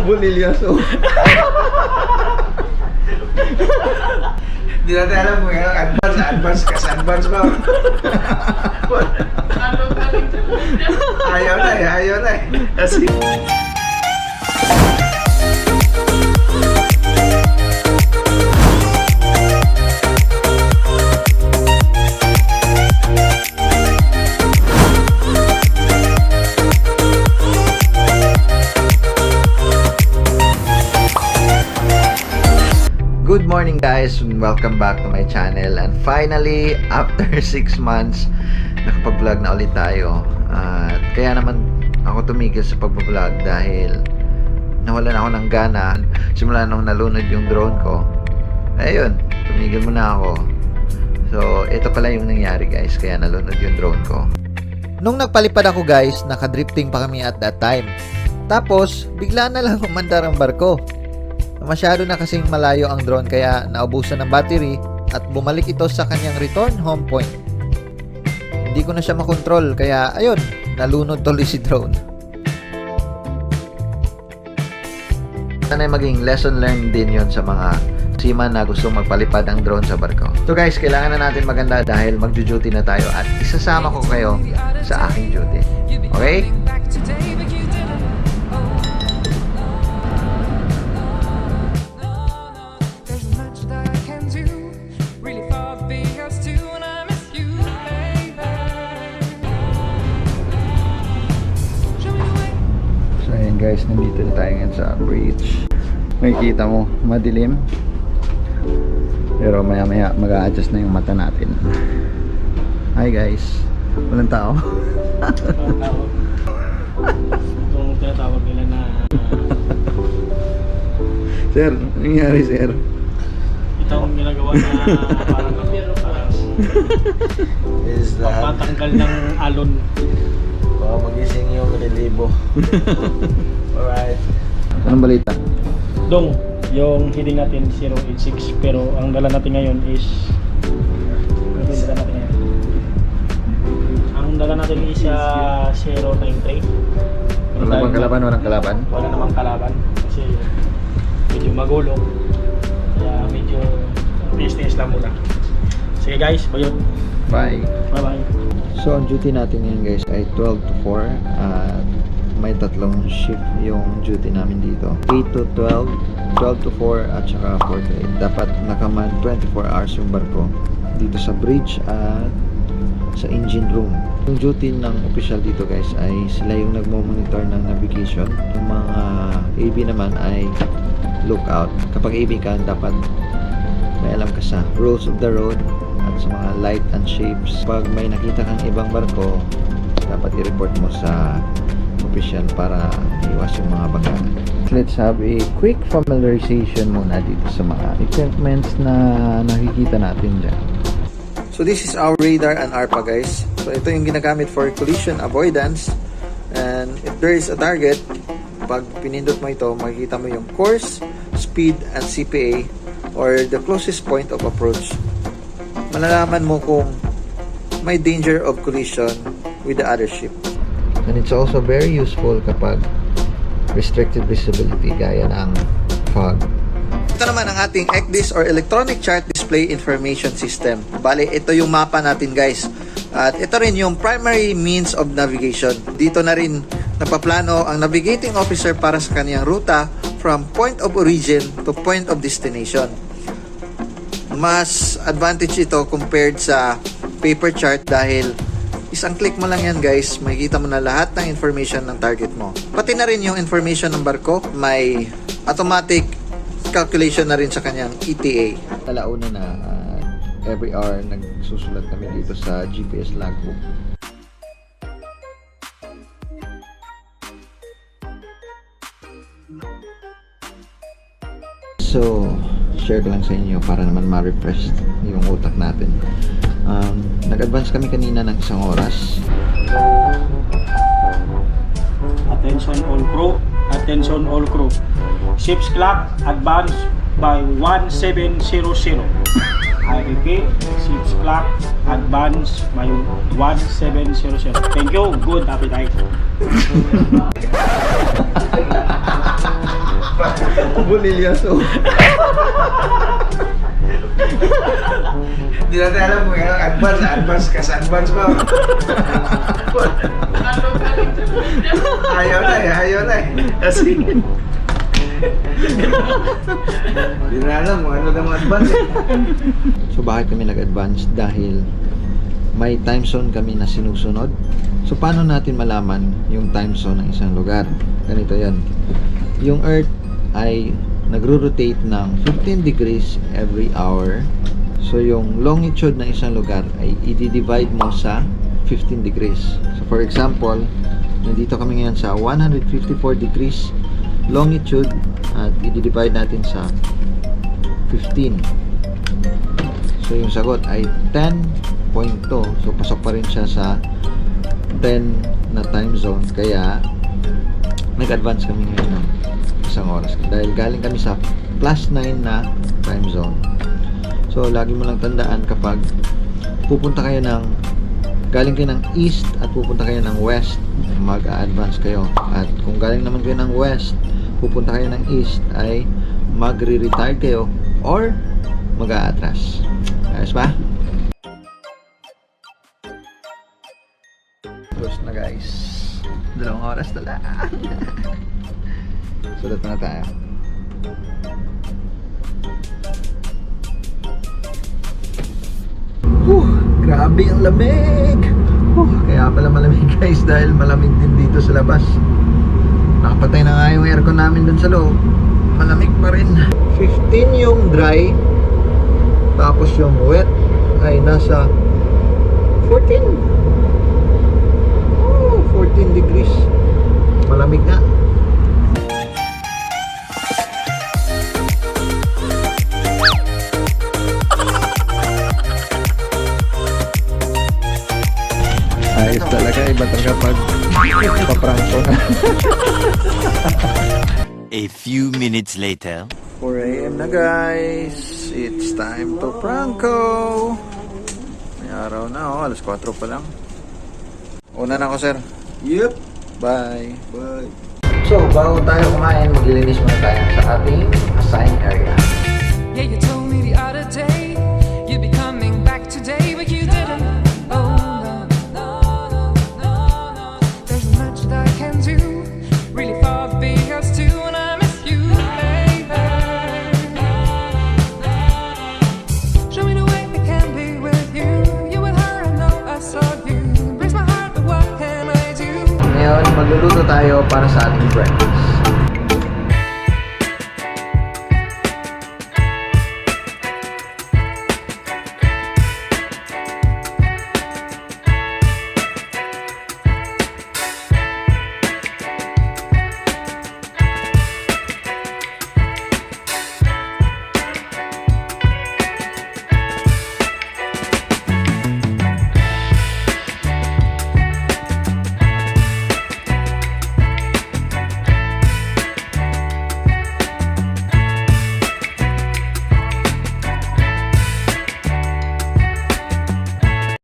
Bulilyoso. Hindi natin alam kung yung advance kasi advance ba? Ayaw na eh. Kasi... Good morning guys, welcome back to my channel. And finally, after 6 months, nakapag-vlog na ulit tayo. At kaya naman ako tumigil sa pag-vlog dahil nawalan ako ng gana simula nung nalunod yung drone ko. Ayun, tumigil muna ako. So, ito pala yung nangyari guys, kaya nalunod yung drone ko. Nung nagpalipad ako guys, nakadrifting pa kami at that time. Tapos, bigla na lang umandar ang barko. Masyado na kasing malayo ang drone kaya naubusan ng battery at bumalik ito sa kanyang return home point. Hindi ko na siya makontrol kaya ayun, nalunod tuloy si drone. Sana maging lesson learned din yon sa mga seaman na gusto magpalipad ang drone sa barko. So guys, kailangan na natin maganda dahil magjo-duty na tayo at isasama ko kayo sa aking duty. Okay? Guys, nandito na tayo ngayon sa bridge. Makikita mo, madilim. Pero maya maya mag-a-adjust na yung mata natin. Hi guys. Walang tao. Itong tinatawag nila na Sir, ano nangyari sir? itong ginagawa na parang Is that... patanggal ng alon. Baka magising yung relibo. Alright. Anong balita? Dong, yung heading natin 086 pero ang dala natin ngayon is ang dala natin is 093. Wala bang kalaban? Walang kalaban? Wala namang kalaban kasi medyo magulo. Kaya medyo business lang muna. Sige guys, bayot. Bye. Bye bye. So, ang duty natin ngayon guys ay 12 to 4 at may tatlong shift yung duty namin dito. 8 to 12, 12 to 4 at saka 4 to 8. Dapat nakaman 24 hours yung barko dito sa bridge at sa engine room. Yung duty ng official dito guys ay sila yung nagmo-monitor ng navigation. Yung mga AB naman ay lookout. Kapag AB ka, dapat may alam ka sa rules of the road at sa mga light and shapes. Pag may nakita kang ibang barko, dapat i-report mo sa official para iwas yung mga bangga. Let's have a quick familiarization muna dito sa mga equipments na nakikita natin dyan. So this is our radar and ARPA guys. So ito yung ginagamit for collision avoidance. And if there is a target, pag pinindot mo ito, makikita mo yung course, speed, and CPA or the closest point of approach. Malalaman mo kung may danger of collision with the other ship. And it's also very useful kapag restricted visibility gaya ng fog. Ito naman ang ating ECDIS or Electronic Chart Display Information System. Bale, ito yung mapa natin guys. At ito rin yung primary means of navigation. Dito na rin napaplano ang navigating officer para sa kaniyang ruta from point of origin to point of destination. Mas advantage ito compared sa paper chart dahil isang click mo lang yan guys, makikita mo na lahat ng information ng target mo. Pati na rin yung information ng barko, may automatic calculation na rin sa kanyang ETA. Talauna na, every hour nagsusulat kami dito sa GPS logbook. So, share ko lang sa inyo para naman ma-refresh yung utak natin. Nag-advance kami kanina ng 1 oras. Attention all crew. Attention all crew. Ship's clock advance by 1700. I repeat, ship's clock advance by 1700. Thank you. Good appetite. Bulilyaso. Hindi natin alam kung yung advance kasi advance ba? Ayaw na eh. Kasi hindi na alam kung ano ng advance eh. So bakit kami nag-advance? Dahil may time zone kami na sinusunod. So paano natin malaman yung time zone ng isang lugar? Ganito yan. Yung Earth ay nagro-rotate ng 15 degrees every hour. So yung longitude ng isang lugar ay i-divide mo sa 15 degrees. So for example, nandito kami ngayon sa 154 degrees longitude at i-divide natin sa 15. So yung sagot ay 10.2. So pasok pa rin siya sa 10 na time zone. Kaya nag-advance kami ngayon ng isang oras. Dahil galing kami sa +9 na time zone. So lagi mo lang tandaan kapag pupunta kayo galing kayo ng east at pupunta kayo ng west, mag-a-advance kayo. At kung galing naman kayo ng west, pupunta kayo ng east, ay magre-retard kayo or mag-a-atras. Ayos ba? Close na guys. 2 oras na lang. Sulat na tayo. Grabe ang lamig. Kaya pala malamig guys dahil malamig din dito sa labas. Nakapatay na nga yung aircon namin dun sa loob. Malamig pa rin. 15 yung dry. Tapos yung wet ay nasa 14. 14 degrees. Malamig nga. Ayos talaga, iba talaga pag paprangko na. A few minutes later. 4 AM na guys. It's time to pranko. May araw na alas 4 pa lang. Una na ako sir. Yep. Bye. Bye. So, bago tayo kumain, maglilinis muna tayo sa ating assigned area. Yeah, you told me the other day you'd be coming back today, but you didn't. Oh no, there's much that I can do, really far being us two, and I miss you, baby. Show me the way I can be with you. You with her, I know I saw you. Breaks my heart, but what can I do? Ngayon, magluluto tayo para sa ating breakfast.